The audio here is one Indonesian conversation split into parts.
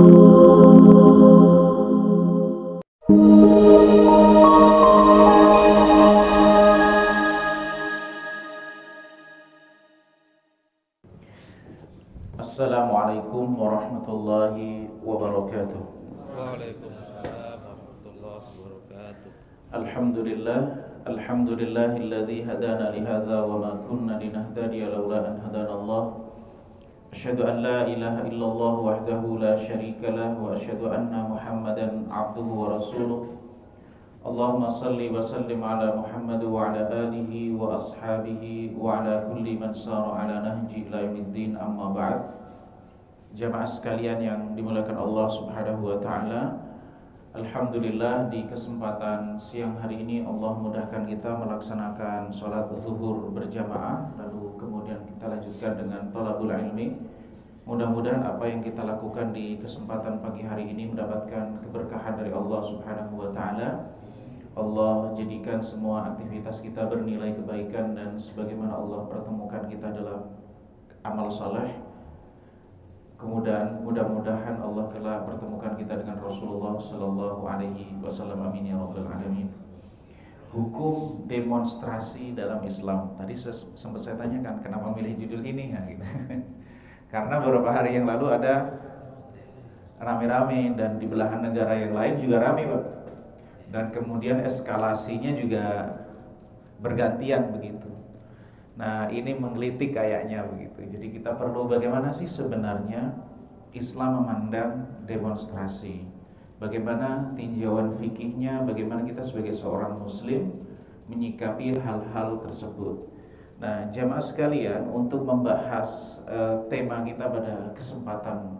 Assalamualaikum warahmatullahi wabarakatuh. Waalaikumsalam warahmatullahi wabarakatuh. Alhamdulillahilladzi hadana lihadza wa ma kunna linahtadiya laula an hadanallah. Asyhadu an la ilaha illallah wahdahu la syarika lah wa asyhadu anna Muhammadan abduhu wa rasuluh. Allahumma salli wa sallim ala Muhammad wa ala alihi wa ashabihi wa ala kulli man sara ala nahji ila yaumiddin, amma ba'd. Jamaah sekalian yang dimuliakan Allah Subhanahu wa taala, alhamdulillah di kesempatan siang hari ini Allah mudahkan kita melaksanakan sholat zuhur berjamaah, lalu kemudian kita lanjutkan dengan thalabul ilmi. Mudah-mudahan apa yang kita lakukan di kesempatan pagi hari ini mendapatkan keberkahan dari Allah Subhanahu wa taala. Allah jadikan semua aktivitas kita bernilai kebaikan dan sebagaimana Allah pertemukan kita dalam amal saleh. Kemudian mudah-mudahan Allah kelak pertemukan kita dengan Rasulullah sallallahu alaihi wasallam, amin ya rabbal alamin. Hukum demonstrasi dalam Islam. Tadi sempat saya tanyakan kenapa milih judul ini ya, gitu. Karena beberapa hari yang lalu ada rame-rame dan di belahan negara yang lain juga rame, Pak. Dan kemudian eskalasinya juga bergantian begitu. Nah, ini menggelitik kayaknya begitu. Jadi kita perlu bagaimana sih sebenarnya Islam memandang demonstrasi? Bagaimana tinjauan fikihnya? Bagaimana kita sebagai seorang muslim menyikapi hal-hal tersebut? Nah, jamaah sekalian, untuk membahas tema kita pada kesempatan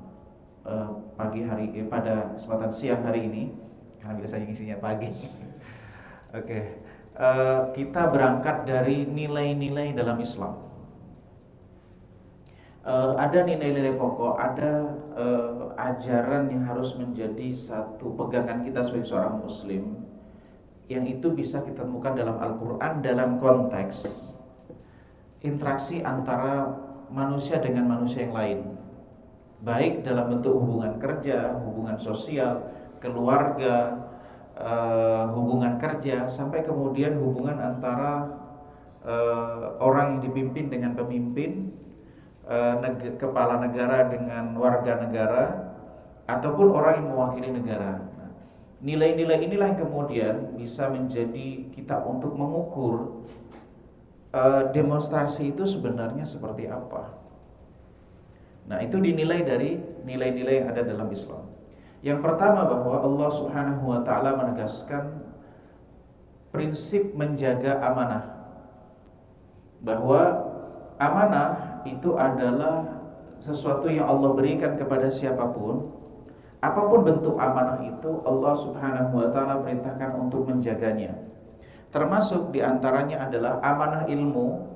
pada kesempatan siang hari ini, karena biasanya isinya pagi. Oke. Kita berangkat dari nilai-nilai dalam Islam. Ada nilai-nilai pokok, ada ajaran yang harus menjadi satu pegangan kita sebagai seorang muslim, yang itu bisa kita temukan dalam Al-Quran dalam konteks interaksi antara manusia dengan manusia yang lain, baik dalam bentuk hubungan kerja, hubungan sosial, keluarga, hubungan kerja, sampai kemudian hubungan antara orang yang dipimpin dengan pemimpin, kepala negara dengan warga negara, ataupun orang yang mewakili negara. Nah, nilai-nilai inilah yang kemudian bisa menjadi kita untuk mengukur demonstrasi itu sebenarnya seperti apa. Nah, itu dinilai dari nilai-nilai yang ada dalam Islam. Yang pertama, bahwa Allah Subhanahu wa taala menegaskan prinsip menjaga amanah. Bahwa amanah itu adalah sesuatu yang Allah berikan kepada siapapun. Apapun bentuk amanah itu, Allah Subhanahu wa taala perintahkan untuk menjaganya. Termasuk diantaranya adalah amanah ilmu.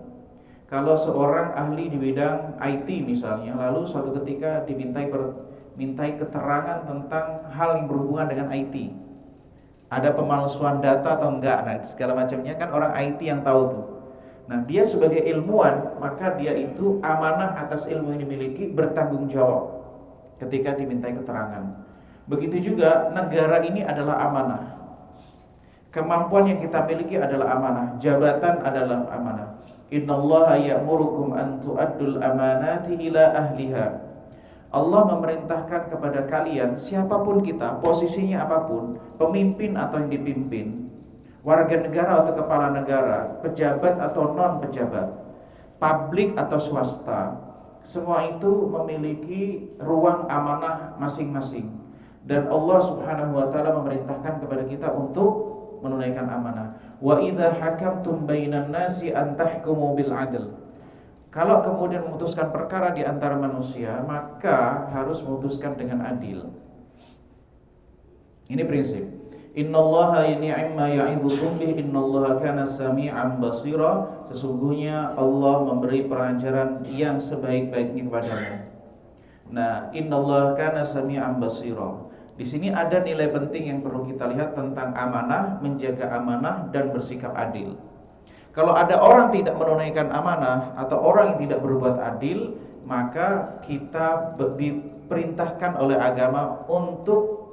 Kalau seorang ahli di bidang IT misalnya, lalu suatu ketika mintai keterangan tentang hal yang berhubungan dengan IT, ada pemalsuan data atau enggak, nah segala macamnya kan orang IT yang tahu tuh. Nah, dia sebagai ilmuwan, maka dia itu amanah atas ilmu yang dimiliki, bertanggung jawab ketika dimintai keterangan. Begitu juga negara ini adalah amanah. Kemampuan yang kita miliki adalah amanah, jabatan adalah amanah. Innallaha ya'murukum an tu'addul amanati ila ahliha. Allah memerintahkan kepada kalian, siapapun kita, posisinya apapun, pemimpin atau yang dipimpin, warga negara atau kepala negara, pejabat atau non pejabat, publik atau swasta, semua itu memiliki ruang amanah masing-masing. Dan Allah Subhanahu wa taala memerintahkan kepada kita untuk menunaikan amanah. Wa idza hakamtum bainan nasi an tahkumu bil adl. Kalau kemudian memutuskan perkara di antara manusia, maka harus memutuskan dengan adil. Ini prinsip. Innallaha ni'ma ya'idzukum bih, innallaha kana sami'an basira. Sesungguhnya Allah memberi pelajaran yang sebaik-baiknya kepadamu. Nah, innallaha kana sami'an basira. Di sini ada nilai penting yang perlu kita lihat tentang amanah, menjaga amanah dan bersikap adil. Kalau ada orang tidak menunaikan amanah atau orang yang tidak berbuat adil, maka kita diperintahkan oleh agama untuk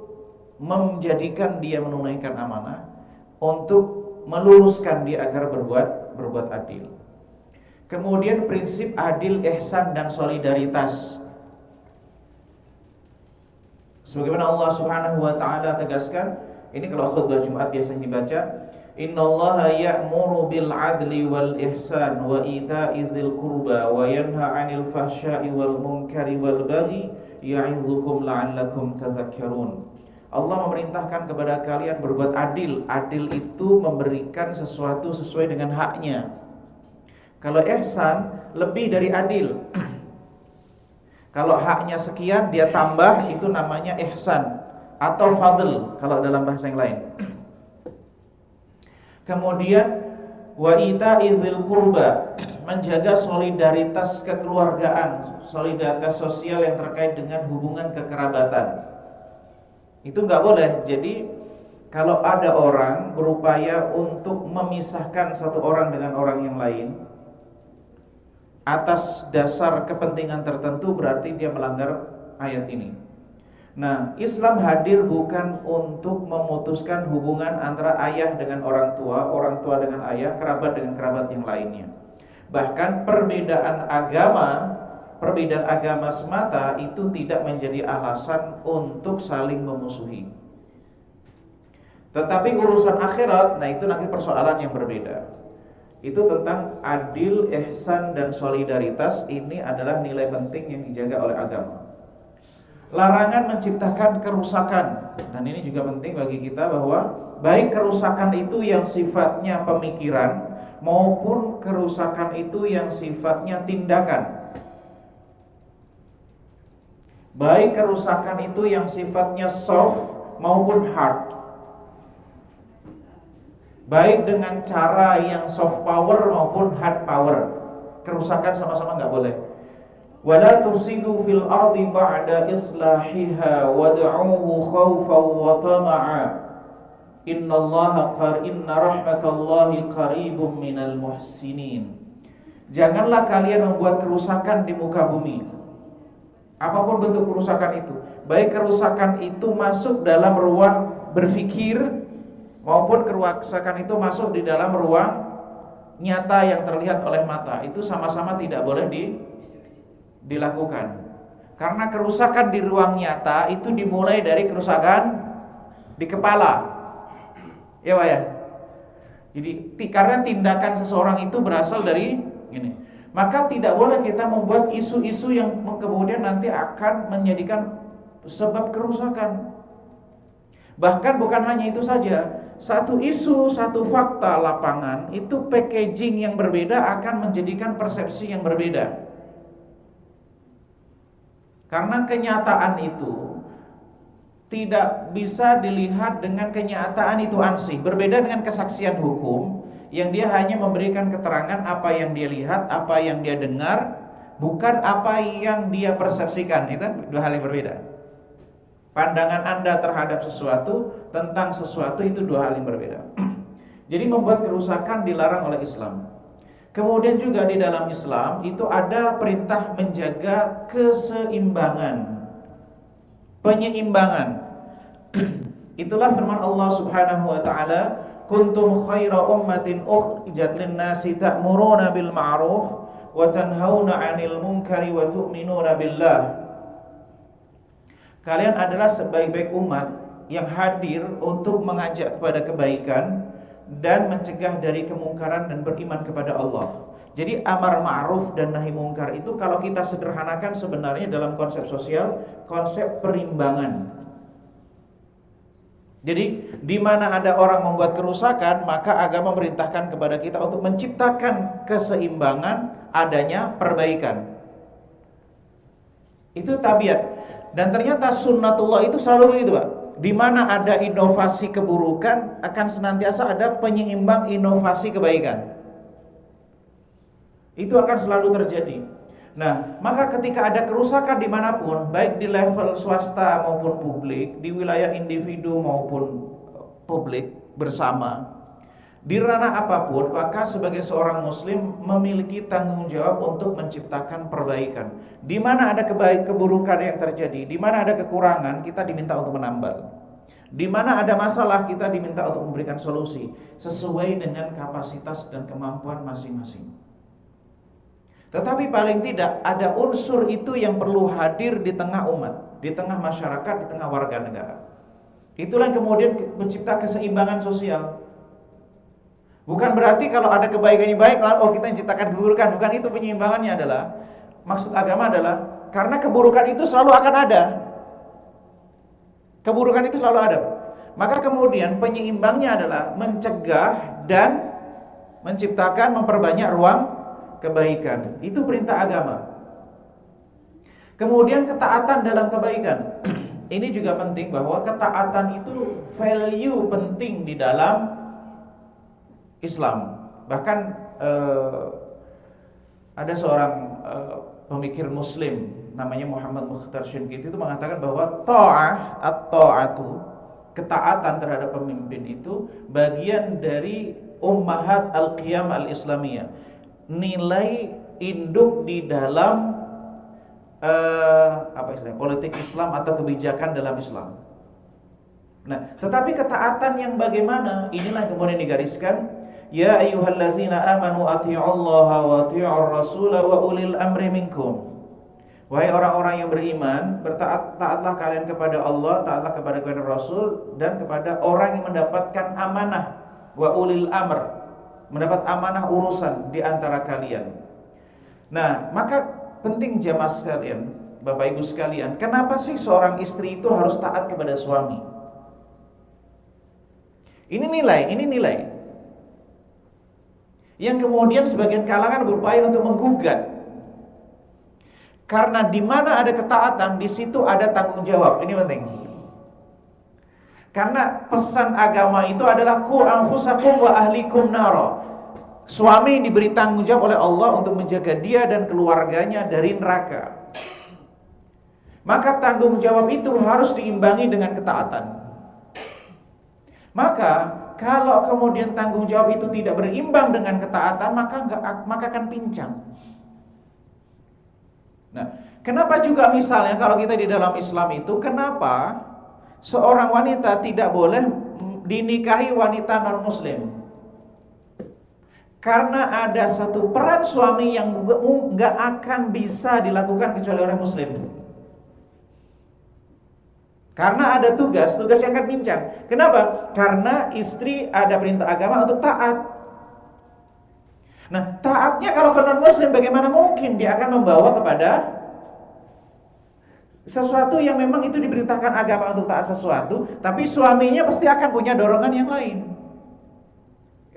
menjadikan dia menunaikan amanah, untuk meluruskan dia agar berbuat adil. Kemudian prinsip adil, ihsan dan solidaritas. Sebagaimana Allah Subhanahu wa taala tegaskan, ini kalau khutbah Jumat biasanya dibaca, innallaha ya'muru bil adli wal ihsan wa ita'i dzil qurba wa yanha 'anil fahsya'i wal munkari wal baghi ya'idzukum la'allakum tadhakkarun. Allah memerintahkan kepada kalian berbuat adil. Adil itu memberikan sesuatu sesuai dengan haknya. Kalau ihsan lebih dari adil. Kalau haknya sekian dia tambah, itu namanya ihsan atau fadl kalau dalam bahasa yang lain. Kemudian wa ita'i dzil qurba, menjaga solidaritas kekeluargaan, solidaritas sosial yang terkait dengan hubungan kekerabatan. Itu enggak boleh. Jadi kalau ada orang berupaya untuk memisahkan satu orang dengan orang yang lain atas dasar kepentingan tertentu, berarti dia melanggar ayat ini. Nah, Islam hadir bukan untuk memutuskan hubungan antara ayah dengan orang tua dengan ayah, kerabat dengan kerabat yang lainnya. Bahkan perbedaan agama semata itu tidak menjadi alasan untuk saling memusuhi. Tetapi urusan akhirat, nah itu nanti persoalan yang berbeda. Itu tentang adil, ihsan dan solidaritas. Ini adalah nilai penting yang dijaga oleh agama. Larangan menciptakan kerusakan. Dan ini juga penting bagi kita bahwa baik kerusakan itu yang sifatnya pemikiran maupun kerusakan itu yang sifatnya tindakan. Baik kerusakan itu yang sifatnya soft maupun hard. Baik dengan cara yang soft power maupun hard power. Kerusakan sama-sama enggak boleh. Wala tusidu fil ardi ba'da islahiha wad'uhu khaufan wa tama'a. Inna rahmatallahi qaribum minal muhsinin. Janganlah kalian membuat kerusakan di muka bumi. Apapun bentuk kerusakan itu, baik kerusakan itu masuk dalam ruang berpikir maupun kerusakan itu masuk di dalam ruang nyata yang terlihat oleh mata, itu sama-sama tidak boleh dilakukan. Karena kerusakan di ruang nyata itu dimulai dari kerusakan di kepala. Ya Pak ya. Jadi karena tindakan seseorang itu berasal dari ini. Maka tidak boleh kita membuat isu-isu yang kemudian nanti akan menjadikan sebab kerusakan. Bahkan bukan hanya itu saja, satu isu, satu fakta lapangan itu packaging yang berbeda akan menjadikan persepsi yang berbeda. Karena kenyataan itu tidak bisa dilihat dengan kenyataan itu ansih. Berbeda dengan kesaksian hukum yang dia hanya memberikan keterangan apa yang dia lihat, apa yang dia dengar, bukan apa yang dia persepsikan. Itu dua hal yang berbeda. Pandangan Anda terhadap sesuatu, tentang sesuatu itu dua hal yang berbeda. Jadi membuat kerusakan dilarang oleh Islam. Kemudian juga di dalam Islam itu ada perintah menjaga keseimbangan, penyeimbangan. Itulah firman Allah Subhanahu wa taala, kuntum khaira ummatin ukhrijat lin-nasi ta'muruna bil ma'ruf wa tanhauna 'anil munkari wa tu'minuna billah. Kalian adalah sebaik-baik umat yang hadir untuk mengajak kepada kebaikan dan mencegah dari kemungkaran dan beriman kepada Allah. Jadi amar ma'ruf dan nahi mungkar itu kalau kita sederhanakan sebenarnya dalam konsep sosial, konsep perimbangan. Jadi di mana ada orang membuat kerusakan, maka agama memerintahkan kepada kita untuk menciptakan keseimbangan, adanya perbaikan. Itu tabiat. Dan ternyata sunnatullah itu selalu begitu Pak. Di mana ada inovasi keburukan, akan senantiasa ada penyeimbang inovasi kebaikan. Itu akan selalu terjadi. Nah, maka ketika ada kerusakan dimanapun, baik di level swasta maupun publik, di wilayah individu maupun publik bersama, Di ranah apapun, maka sebagai seorang muslim memiliki tanggung jawab untuk menciptakan perbaikan. Di mana ada keburukan yang terjadi, di mana ada kekurangan, kita diminta untuk menambal. Di mana ada masalah, kita diminta untuk memberikan solusi sesuai dengan kapasitas dan kemampuan masing-masing. Tetapi paling tidak ada unsur itu yang perlu hadir di tengah umat, di tengah masyarakat, di tengah warga negara. Itulah yang kemudian mencipta keseimbangan sosial. Bukan berarti kalau ada kebaikan yang baik, lalu kita menciptakan keburukan. Bukan itu penyeimbangannya adalah. Maksud agama adalah karena keburukan itu selalu akan ada. Keburukan itu selalu ada. Maka kemudian penyeimbangnya adalah mencegah dan menciptakan, memperbanyak ruang kebaikan. Itu perintah agama. Kemudian ketaatan dalam kebaikan. Ini juga penting bahwa ketaatan itu value penting di dalam Islam. Bahkan ada seorang pemikir muslim namanya Muhammad Mukhtar Shinqiti itu mengatakan bahwa ta'atu, ketaatan terhadap pemimpin itu bagian dari ummahat al-qiyam al-islamiyah, nilai induk di dalam politik Islam atau kebijakan dalam Islam. Nah, tetapi ketaatan yang bagaimana? Inilah kemudian digariskan, ya ayyuhalladzina amanu athi'ullaha wa athi'ur rasula wa ulil amri minkum. Wahai orang-orang yang beriman, taatlah kalian kepada Allah, taatlah kepada Rasul dan kepada orang yang mendapatkan amanah, wa ulil amr, mendapat amanah urusan di antara kalian. Nah, maka penting jamaah sekalian, Bapak Ibu sekalian, kenapa sih seorang istri itu harus taat kepada suami? Ini nilai yang kemudian sebagian kalangan berupaya untuk menggugat. Karena di mana ada ketaatan, di situ ada tanggung jawab. Ini penting. Karena pesan agama itu adalah qu anfusakum wa ahlikum nara. Suami diberi tanggung jawab oleh Allah untuk menjaga dia dan keluarganya dari neraka. Maka tanggung jawab itu harus diimbangi dengan ketaatan. Maka kalau kemudian tanggung jawab itu tidak berimbang dengan ketaatan, maka akan pincang. Nah, kenapa juga misalnya kalau kita di dalam Islam itu, kenapa seorang wanita tidak boleh dinikahi wanita non-muslim? Karena ada satu peran suami yang nggak akan bisa dilakukan kecuali oleh muslim. Karena ada tugas yang akan pincang. Kenapa? Karena istri ada perintah agama untuk taat. Nah, taatnya kalau ke non-muslim bagaimana mungkin dia akan membawa kepada sesuatu yang memang itu diperintahkan agama untuk taat sesuatu, tapi suaminya pasti akan punya dorongan yang lain.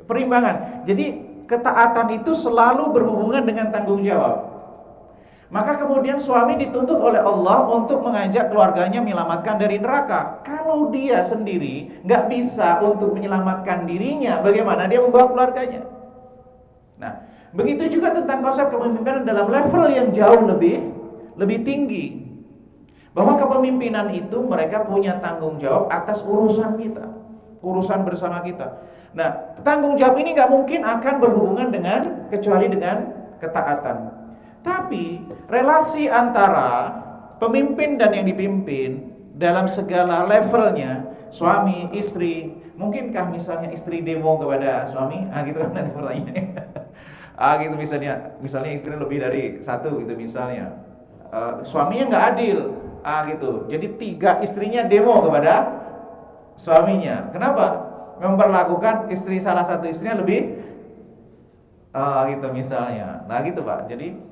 Perimbangan. Jadi ketaatan itu selalu berhubungan dengan tanggung jawab. Maka kemudian suami dituntut oleh Allah untuk mengajak keluarganya menyelamatkan dari neraka. Kalau dia sendiri nggak bisa untuk menyelamatkan dirinya, bagaimana dia membawa keluarganya? Nah, begitu juga tentang konsep kepemimpinan dalam level yang jauh lebih tinggi. Bahwa kepemimpinan itu mereka punya tanggung jawab atas urusan kita, urusan bersama kita. Nah, tanggung jawab ini nggak mungkin akan berhubungan kecuali dengan ketaatan. Tapi relasi antara pemimpin dan yang dipimpin dalam segala levelnya, suami, istri, mungkinkah misalnya istri demo kepada suami? Gitu kan nanti pertanyaannya. Gitu misalnya istri lebih dari satu gitu misalnya. Suaminya nggak adil. Gitu. Jadi 3 istrinya demo kepada suaminya. Kenapa? Memperlakukan salah satu istrinya lebih gitu misalnya. Nah gitu Pak. Jadi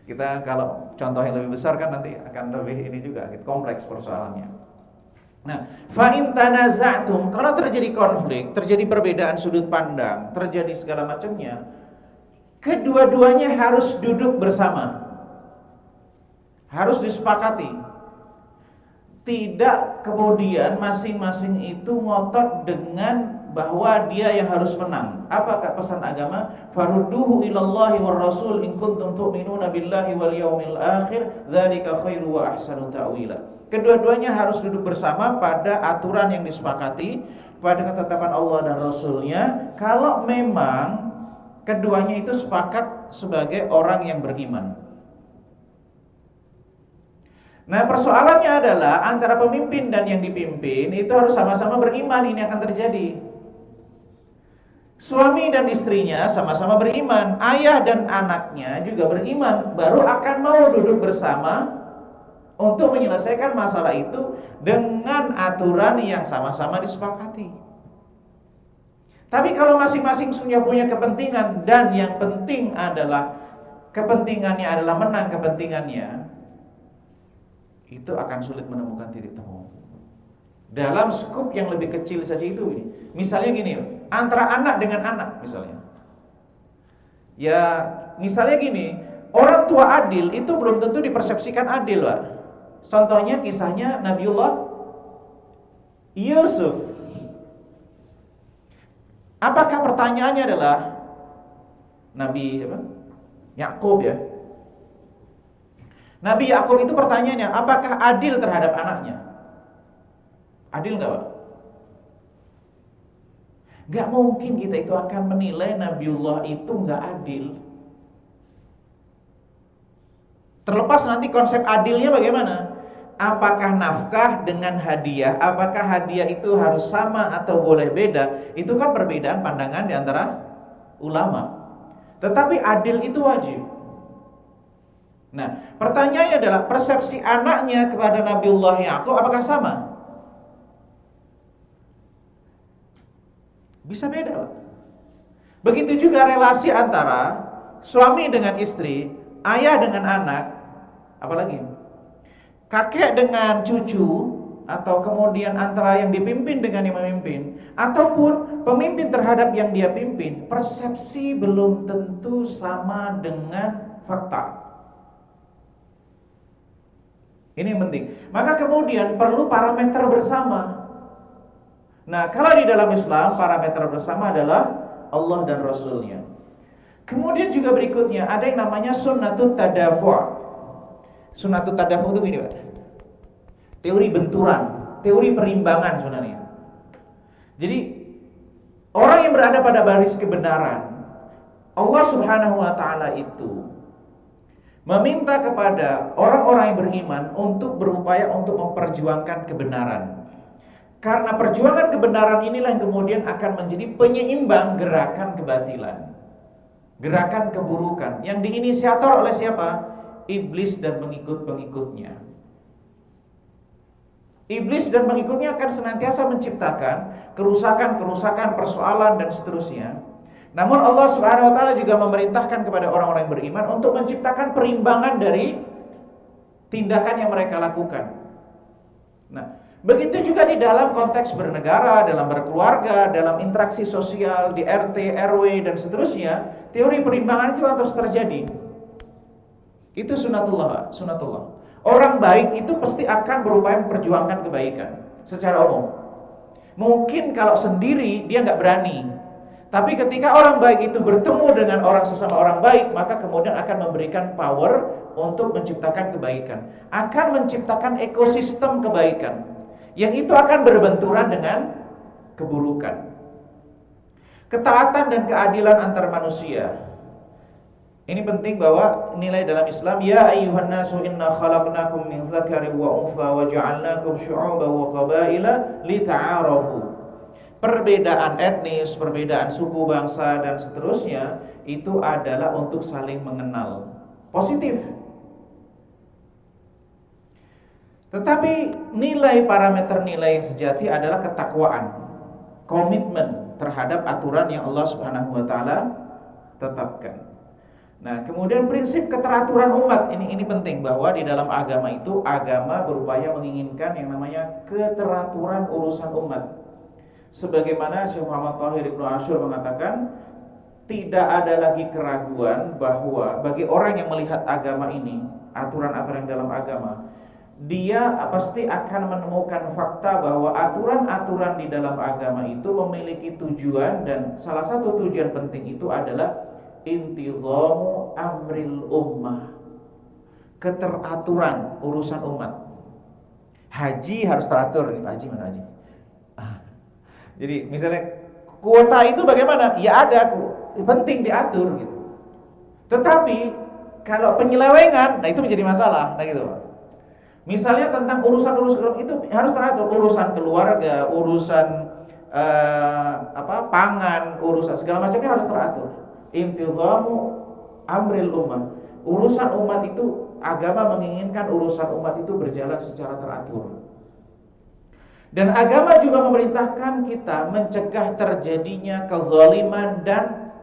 kita kalau contoh yang lebih besar kan nanti akan lebih ini juga gitu, kompleks persoalannya. Nah, fa in tanaza'tum, kalau terjadi konflik, terjadi perbedaan sudut pandang, terjadi segala macamnya, kedua-duanya harus duduk bersama. Harus disepakati. Tidak kemudian masing-masing itu ngotot dengan bahwa dia yang harus menang. Apakah pesan agama? Farudduhu ilallahi war rasul in kuntum tu'minuna billahi wal yaumil akhir, dzalika khairu wa ahsanu ta'wila. Kedua-duanya harus duduk bersama pada aturan yang disepakati, pada ketetapan Allah dan Rasulnya, kalau memang keduanya itu sepakat sebagai orang yang beriman. Nah, persoalannya adalah antara pemimpin dan yang dipimpin itu harus sama-sama beriman. Ini akan terjadi. Suami dan istrinya sama-sama beriman, ayah dan anaknya juga beriman, baru akan mau duduk bersama untuk menyelesaikan masalah itu dengan aturan yang sama-sama disepakati. Tapi kalau masing-masing sudah punya kepentingan dan yang penting adalah kepentingannya adalah menang kepentingannya, itu akan sulit menemukan titik temu. Dalam skup yang lebih kecil saja itu ini. Misalnya gini, antara anak dengan anak misalnya. Ya, misalnya gini, orang tua adil itu belum tentu dipersepsikan adil, Pak. Contohnya kisahnya Nabiullah Yusuf. Apakah pertanyaannya adalah Nabi Yakub ya? Nabi Yakub itu pertanyaannya, apakah adil terhadap anaknya? Adil enggak, Pak? Enggak mungkin kita itu akan menilai Nabiullah itu enggak adil. Terlepas nanti konsep adilnya bagaimana? Apakah nafkah dengan hadiah? Apakah hadiah itu harus sama atau boleh beda? Itu kan perbedaan pandangan di antara ulama. Tetapi adil itu wajib. Nah, pertanyaannya adalah persepsi anaknya kepada Nabiullah Yakub apakah sama? Bisa beda, Pak. Begitu juga relasi antara suami dengan istri, ayah dengan anak, apalagi kakek dengan cucu, atau kemudian antara yang dipimpin dengan yang memimpin, ataupun pemimpin terhadap yang dia pimpin, persepsi belum tentu sama dengan fakta. Ini yang penting. Maka kemudian perlu parameter bersama. Nah, kalau di dalam Islam parameter bersama adalah Allah dan Rasulnya. Kemudian juga berikutnya ada yang namanya sunnatut tadafu'. Sunnatut tadafu' itu gini, Pak. Teori benturan, teori perimbangan sebenarnya. Jadi orang yang berada pada baris kebenaran, Allah Subhanahu wa taala itu meminta kepada orang-orang yang beriman untuk berupaya untuk memperjuangkan kebenaran. Karena perjuangan kebenaran inilah yang kemudian akan menjadi penyeimbang gerakan kebatilan, gerakan keburukan yang diinisiator oleh siapa? Iblis dan pengikut-pengikutnya. Iblis dan pengikutnya akan senantiasa menciptakan kerusakan-kerusakan, persoalan dan seterusnya. Namun Allah Subhanahu wa taala juga memerintahkan kepada orang-orang yang beriman untuk menciptakan perimbangan dari tindakan yang mereka lakukan. Nah, begitu juga di dalam konteks bernegara, dalam berkeluarga, dalam interaksi sosial di RT, RW dan seterusnya, teori perimbangan itu terus terjadi. Itu sunnatullah, sunnatullah. Orang baik itu pasti akan berupaya memperjuangkan kebaikan secara umum. Mungkin kalau sendiri dia nggak berani. Tapi ketika orang baik itu bertemu dengan orang sesama orang baik, maka kemudian akan memberikan power untuk menciptakan kebaikan. Akan menciptakan ekosistem kebaikan. Yang itu akan berbenturan dengan keburukan. Ketaatan dan keadilan antar manusia. Ini penting bahwa nilai dalam Islam, ya ayyuhan nasu inna khalaqnakum min dzakarin wa untha wa ja'alnakum syu'uban wa qabaila lita'arafu. Perbedaan etnis, perbedaan suku bangsa dan seterusnya itu adalah untuk saling mengenal. Positif. Tetapi nilai parameter nilai yang sejati adalah ketakwaan, komitmen terhadap aturan yang Allah Subhanahu wa taala tetapkan. Nah, kemudian prinsip keteraturan umat ini penting, bahwa di dalam agama itu agama berupaya menginginkan yang namanya keteraturan urusan umat. Sebagaimana Syekh Muhammad Thahir Ibnu Asyur mengatakan, tidak ada lagi keraguan bahwa bagi orang yang melihat agama ini, aturan-aturan dalam agama, dia pasti akan menemukan fakta bahwa aturan-aturan di dalam agama itu memiliki tujuan, dan salah satu tujuan penting itu adalah intizamu amril ummah, keteraturan urusan umat. Haji harus teratur nih, Pak Haji mana Haji? Jadi misalnya kuota itu bagaimana? Ya ada, penting diatur gitu. Tetapi kalau penyelewengan, nah itu menjadi masalah, nah gitu Pak. Misalnya tentang urusan-urusan itu harus teratur, urusan keluarga, urusan pangan, urusan segala macamnya harus teratur. Intizamu amril ummah. Urusan umat itu, agama menginginkan urusan umat itu berjalan secara teratur. Dan agama juga memerintahkan kita mencegah terjadinya kezaliman dan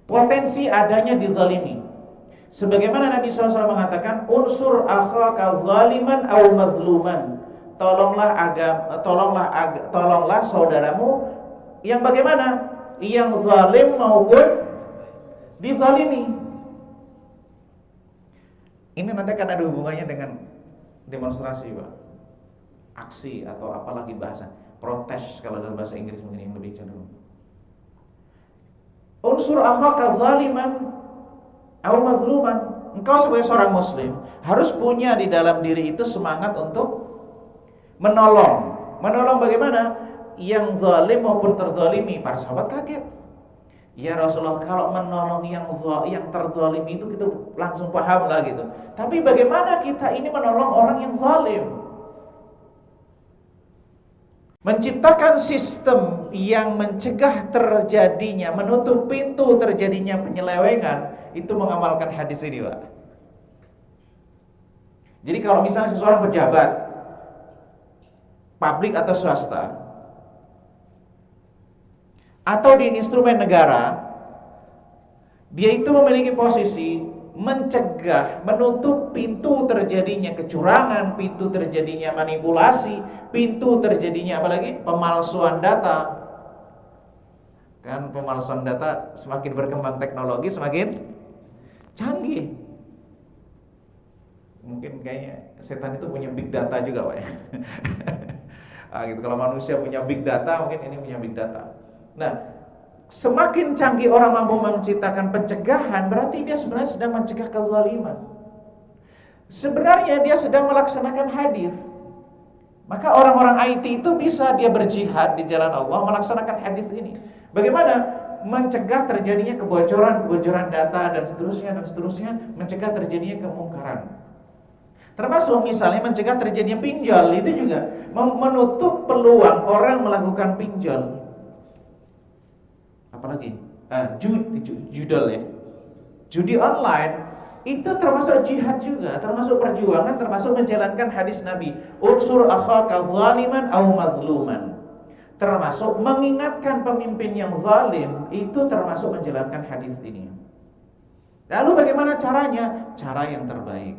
potensi adanya dizalimi. Sebagaimana Nabi SAW mengatakan, unsur akhaka zaliman au mazluman. Tolonglah saudaramu yang bagaimana? Yang zalim maupun dizalimi. Ini nanti akan ada hubungannya dengan demonstrasi, Pak. Aksi atau apalagi bahasa protes, kalau dalam bahasa Inggris mungkin yang lebih cenderung. Unsur akhaka zaliman au mazluman. Engkau sebagai seorang muslim harus punya di dalam diri itu semangat untuk menolong. Menolong bagaimana? Yang zalim maupun terzalimi. Para sahabat kaget. Ya Rasulullah, kalau menolong yang terzalimi itu kita langsung paham lah gitu. Tapi bagaimana kita ini menolong orang yang zalim? Menciptakan sistem yang mencegah terjadinya, menutup pintu terjadinya penyelewengan, itu mengamalkan hadis ini, Pak. Jadi kalau misalnya seseorang pejabat, publik atau swasta, atau di instrumen negara, dia itu memiliki posisi mencegah, menutup pintu terjadinya kecurangan, pintu terjadinya manipulasi, pintu terjadinya apalagi pemalsuan data. Kan pemalsuan data semakin berkembang teknologi semakin canggih. Mungkin kayaknya setan itu punya big data juga, Pak ya. Gitu. Kalau manusia punya big data, mungkin ini punya big data. Nah, semakin canggih orang mampu menciptakan pencegahan, berarti dia sebenarnya sedang mencegah kezaliman. Sebenarnya dia sedang melaksanakan hadis. Maka orang-orang IT itu bisa dia berjihad di jalan Allah melaksanakan hadis ini. Bagaimana? Mencegah terjadinya kebocoran data dan seterusnya, mencegah terjadinya kemungkaran. Termasuk misalnya mencegah terjadinya pinjol, itu juga menutup peluang orang melakukan pinjol. Apalagi judol ya, judi online itu termasuk jihad juga, termasuk perjuangan, termasuk menjalankan hadis Nabi, unsur akhaka zaliman au mazluman, termasuk mengingatkan pemimpin yang zalim, itu termasuk menjalankan hadis ini. Lalu bagaimana caranya? Cara yang terbaik.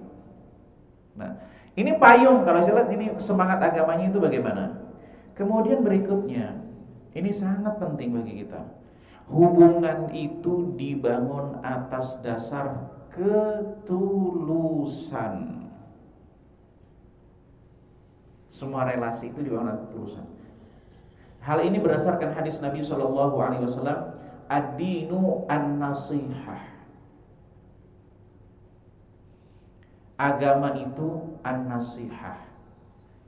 Nah, ini payung, kalau saya lihat ini semangat agamanya itu bagaimana. Kemudian berikutnya, ini sangat penting bagi kita. Hubungan itu dibangun atas dasar ketulusan. Semua relasi itu dibangun atas ketulusan. Hal ini berdasarkan hadis Nabi SAW, ad-dinu an-nasihah. Agama itu an-nasihah.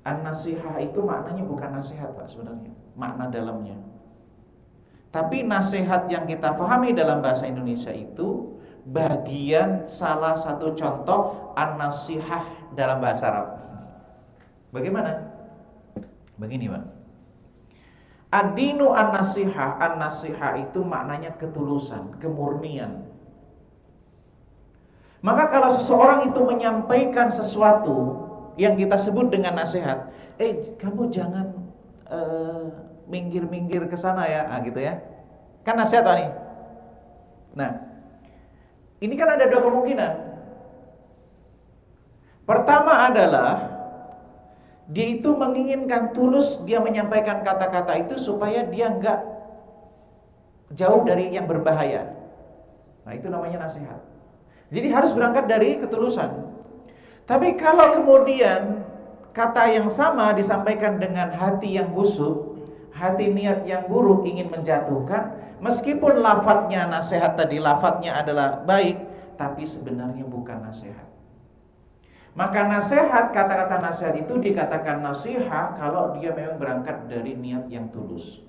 An-nasihah itu maknanya bukan nasihat, Pak, sebenarnya. Makna dalamnya. Tapi nasihat yang kita pahami dalam bahasa Indonesia itu bagian salah satu contoh an-nasihah dalam bahasa Arab. Bagaimana? Begini, Pak. Ad-dinu an-nasihah. An-nasihah itu maknanya ketulusan, kemurnian. Maka kalau seseorang itu menyampaikan sesuatu yang kita sebut dengan nasihat, kamu jangan minggir-minggir ke sana ya, gitu ya. Kan nasihat nih. Nah, ini kan ada dua kemungkinan. Pertama adalah dia itu menginginkan tulus, dia menyampaikan kata-kata itu supaya dia enggak jauh dari yang berbahaya. Nah, itu namanya nasihat. Jadi harus berangkat dari ketulusan. Tapi kalau kemudian kata yang sama disampaikan dengan hati yang busuk, hati niat yang buruk ingin menjatuhkan, meskipun lafadznya nasihat tadi, lafadznya adalah baik, tapi sebenarnya bukan nasihat. Maka nasihat, kata-kata nasihat itu dikatakan nasihat kalau dia memang berangkat dari niat yang tulus.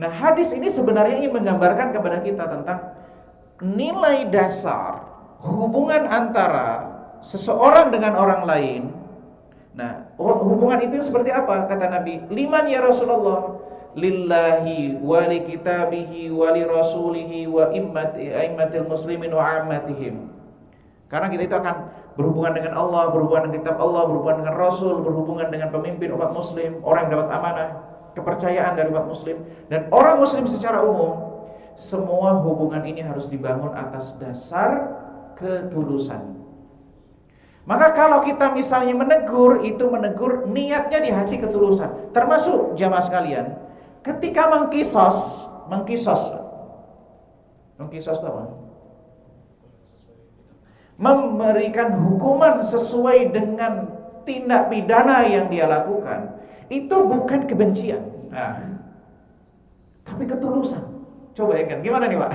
Nah, hadis ini sebenarnya ingin menggambarkan kepada kita tentang nilai dasar hubungan antara seseorang dengan orang lain. Nah, hubungan itu seperti apa? Kata Nabi, liman ya Rasulullah, lillahi wa li kitabihi wa li rasulihi wa immatil muslimin wa ammatihim. Karena kita itu akan berhubungan dengan Allah, berhubungan dengan kitab Allah, berhubungan dengan Rasul, berhubungan dengan pemimpin umat muslim, orang yang dapat amanah, kepercayaan dari umat muslim, dan orang muslim secara umum. Semua hubungan ini harus dibangun atas dasar ketulusan. Maka kalau kita misalnya menegur, itu menegur niatnya di hati ketulusan. Termasuk jamaah sekalian, ketika mengkisos itu apa? Memberikan hukuman sesuai dengan tindak pidana yang dia lakukan, itu bukan kebencian, tapi ketulusan. Coba ya kan, gimana nih Pak?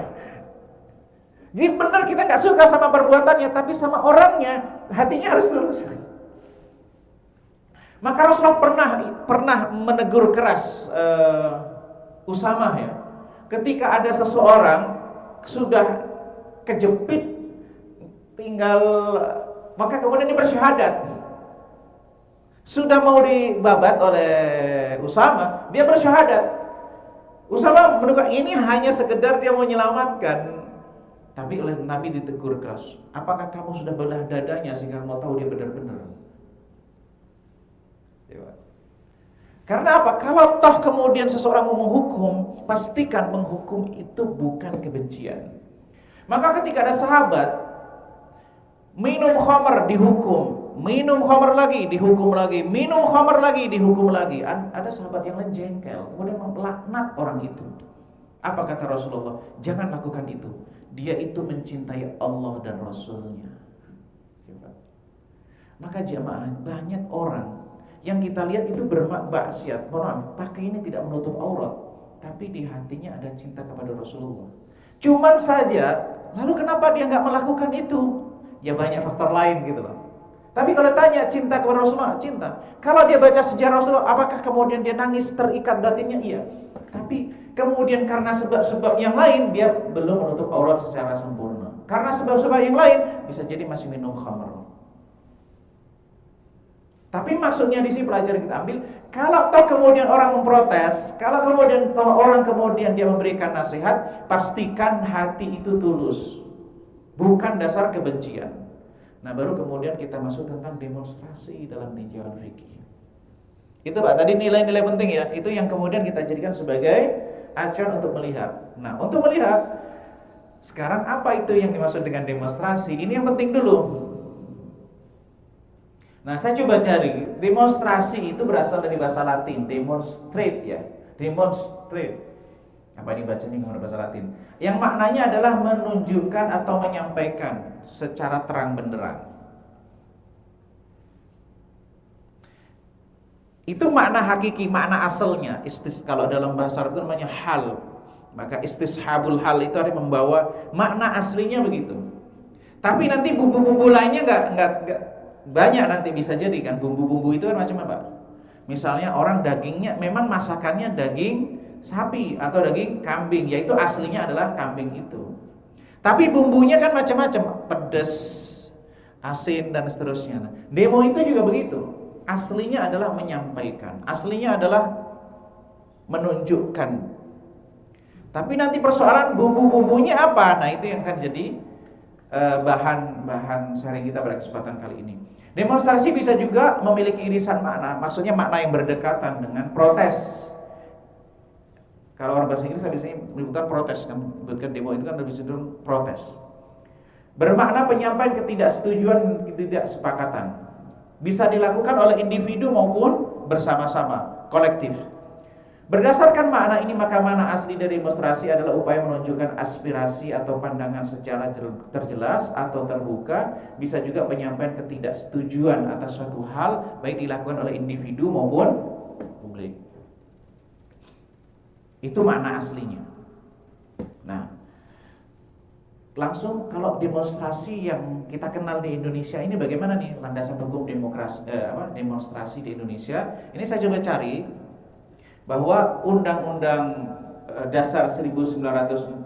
Jadi benar kita gak suka sama perbuatannya, tapi sama orangnya hatinya harus tulus. Maka Rasulullah pernah menegur keras Usamah ya. Ketika ada seseorang sudah kejepit, tinggal maka kemudian dia bersyahadat. Sudah mau dibabat oleh Usamah, dia bersyahadat. Usamah menduga ini hanya sekedar dia mau menyelamatkan. Tapi oleh Nabi ditegur keras, apakah kamu sudah belah dadanya sehingga mau tahu dia benar-benar? Karena apa? Kalau toh kemudian seseorang mau menghukum, pastikan menghukum itu bukan kebencian. Maka ketika ada sahabat minum khamr dihukum, minum khamr lagi dihukum lagi, minum khamr lagi dihukum lagi, ada sahabat yang jengkel, kemudian melaknat orang itu. Apa kata Rasulullah? Jangan lakukan itu. Dia itu mencintai Allah dan Rasulnya. Maka jamaah, banyak orang yang kita lihat itu bermaksiat, pakai ini tidak menutup aurat, tapi di hatinya ada cinta kepada Rasulullah. Cuman saja, lalu kenapa dia nggak melakukan itu? Ya banyak faktor lain gitu loh. Tapi kalau tanya cinta kepada Rasulullah, cinta. Kalau dia baca sejarah Rasulullah, apakah kemudian dia nangis terikat batinnya? Iya. Tapi kemudian karena sebab-sebab yang lain dia belum menutup aurat secara sempurna. Karena sebab-sebab yang lain bisa jadi masih minum khamr. Tapi maksudnya di sini pelajaran kita ambil, kalau toh kemudian orang memprotes, kalau kemudian toh orang kemudian dia memberikan nasihat, pastikan hati itu tulus, bukan dasar kebencian. Nah, baru kemudian kita masuk tentang demonstrasi dalam tinjauan fikih. Itu Pak, tadi nilai-nilai penting ya, itu yang kemudian kita jadikan sebagai acuan untuk melihat. Nah, untuk melihat sekarang apa itu yang dimaksud dengan demonstrasi? Ini yang penting dulu. Nah, saya coba cari, demonstrasi itu berasal dari bahasa Latin, demonstrate ya, demonstrate. Apa ini bacanya gimana bahasa Latin? Yang maknanya adalah menunjukkan atau menyampaikan secara terang benderang. Itu makna hakiki, makna asalnya. Kalau dalam bahasa Arab itu namanya hal. Maka istishabul hal itu artinya membawa makna aslinya begitu. Tapi nanti bumbu-bumbu lainnya enggak banyak, nanti bisa jadi kan bumbu-bumbu itu kan macam apa? Misalnya orang dagingnya memang masakannya daging sapi atau daging kambing, yaitu aslinya adalah kambing itu. Tapi bumbunya kan macam-macam, pedas, asin dan seterusnya. Nah, demo itu juga begitu. Aslinya adalah menyampaikan, aslinya adalah menunjukkan. Tapi nanti persoalan bumbu-bumbunya apa? Nah, itu yang akan jadi bahan sharing kita pada kesempatan kali ini. Demonstrasi bisa juga memiliki irisan makna, maksudnya makna yang berdekatan dengan protes. Kalau orang bahasa Inggris biasanya menyebutkan protes, kan menyebutkan demo itu kan lebih cenderung protes. Bermakna penyampaian ketidaksetujuan, ketidaksepakatan. Bisa dilakukan oleh individu maupun bersama-sama, kolektif. Berdasarkan makna ini, maka makna asli dari demonstrasi adalah upaya menunjukkan aspirasi atau pandangan secara terjelas atau terbuka, bisa juga penyampaian ketidaksetujuan atas suatu hal, baik dilakukan oleh individu maupun publik. Itu makna aslinya. Nah, langsung kalau demonstrasi yang kita kenal di Indonesia ini bagaimana nih landasan hukum demonstrasi di Indonesia? Ini saya coba cari bahwa Undang-Undang Dasar 1945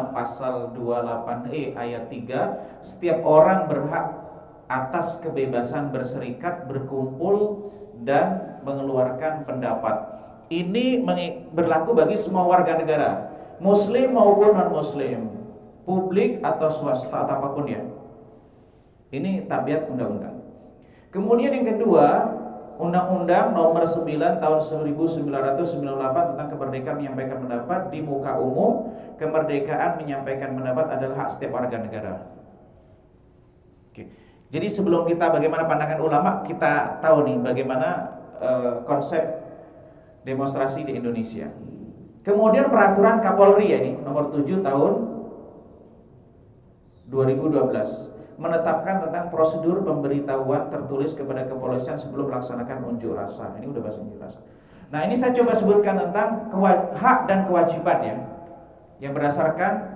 pasal 28E ayat 3, setiap orang berhak atas kebebasan berserikat, berkumpul dan mengeluarkan pendapat. Ini berlaku bagi semua warga negara, muslim maupun non-muslim, publik atau swasta atau apapun ya. Ini tabiat undang-undang. Kemudian yang kedua, Undang-Undang Nomor 9 Tahun 1998 tentang kemerdekaan menyampaikan pendapat di muka umum. Kemerdekaan menyampaikan pendapat adalah hak setiap warga negara. Oke. Jadi sebelum kita bagaimana pandangan ulama, kita tahu nih bagaimana konsep demonstrasi di Indonesia. Kemudian peraturan Kapolri ya, ini nomor 7 tahun 2012 menetapkan tentang prosedur pemberitahuan tertulis kepada kepolisian sebelum melaksanakan unjuk rasa. Ini udah bahas unjuk rasa. Nah, ini saya coba sebutkan tentang hak dan kewajiban ya, yang berdasarkan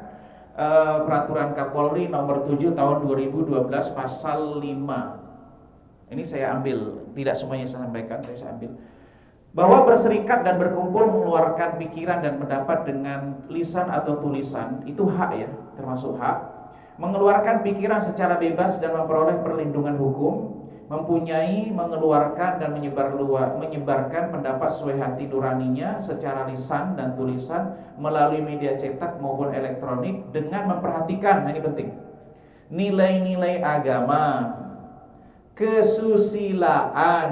peraturan Kapolri nomor 7 tahun 2012 pasal 5. Ini saya ambil, tidak semuanya saya sampaikan, saya ambil. Bahwa berserikat dan berkumpul mengeluarkan pikiran dan pendapat dengan lisan atau tulisan itu hak ya, termasuk hak. Mengeluarkan pikiran secara bebas dan memperoleh perlindungan hukum, mempunyai, mengeluarkan dan menyebarkan pendapat sesuai hati nuraninya secara lisan dan tulisan melalui media cetak maupun elektronik dengan memperhatikan, nah ini penting, nilai-nilai agama, kesusilaan,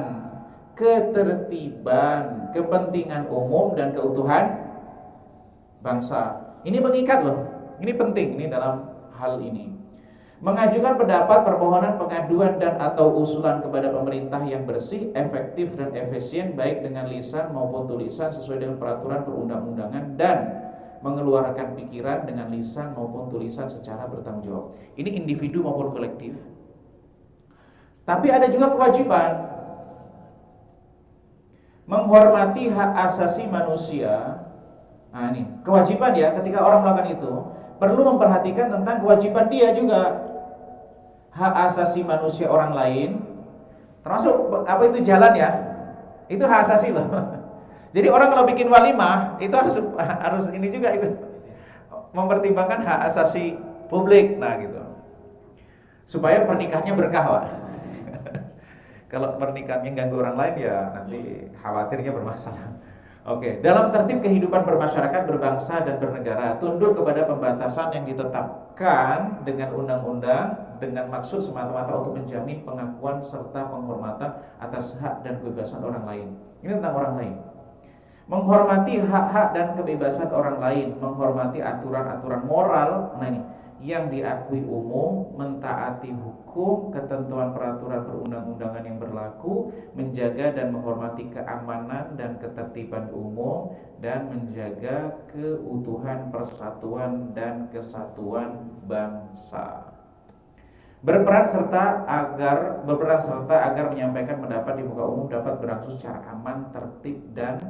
ketertiban, kepentingan umum dan keutuhan bangsa. Ini mengikat loh, ini penting, ini dalam hal ini. Mengajukan pendapat, permohonan, pengaduan dan atau usulan kepada pemerintah yang bersih, efektif dan efisien baik dengan lisan maupun tulisan sesuai dengan peraturan perundang-undangan, dan mengeluarkan pikiran dengan lisan maupun tulisan secara bertanggung jawab. Ini individu maupun kolektif. Tapi ada juga kewajiban menghormati hak asasi manusia. Nah ini kewajiban ya, ketika orang melakukan itu perlu memperhatikan tentang kewajiban dia juga. Hak asasi manusia orang lain, termasuk apa itu jalan ya, itu hak asasi loh. Jadi orang kalau bikin walimah itu harus ini juga itu, mempertimbangkan hak asasi publik, nah gitu, supaya pernikahannya berkah Pak. Kalau pernikahannya ganggu orang lain ya nanti khawatirnya bermasalah. Oke, dalam tertib kehidupan bermasyarakat, berbangsa dan bernegara, tunduk kepada pembatasan yang ditetapkan dengan undang-undang dengan maksud semata-mata untuk menjamin pengakuan serta penghormatan atas hak dan kebebasan orang lain. Ini tentang orang lain. Menghormati hak-hak dan kebebasan orang lain, menghormati aturan-aturan moral, nah ini yang diakui umum, mentaati hukum, ketentuan peraturan perundang-undangan yang berlaku, menjaga dan menghormati keamanan dan ketertiban umum, dan menjaga keutuhan persatuan dan kesatuan bangsa. Berperan serta agar menyampaikan pendapat di muka umum dapat berlangsung secara aman, tertib dan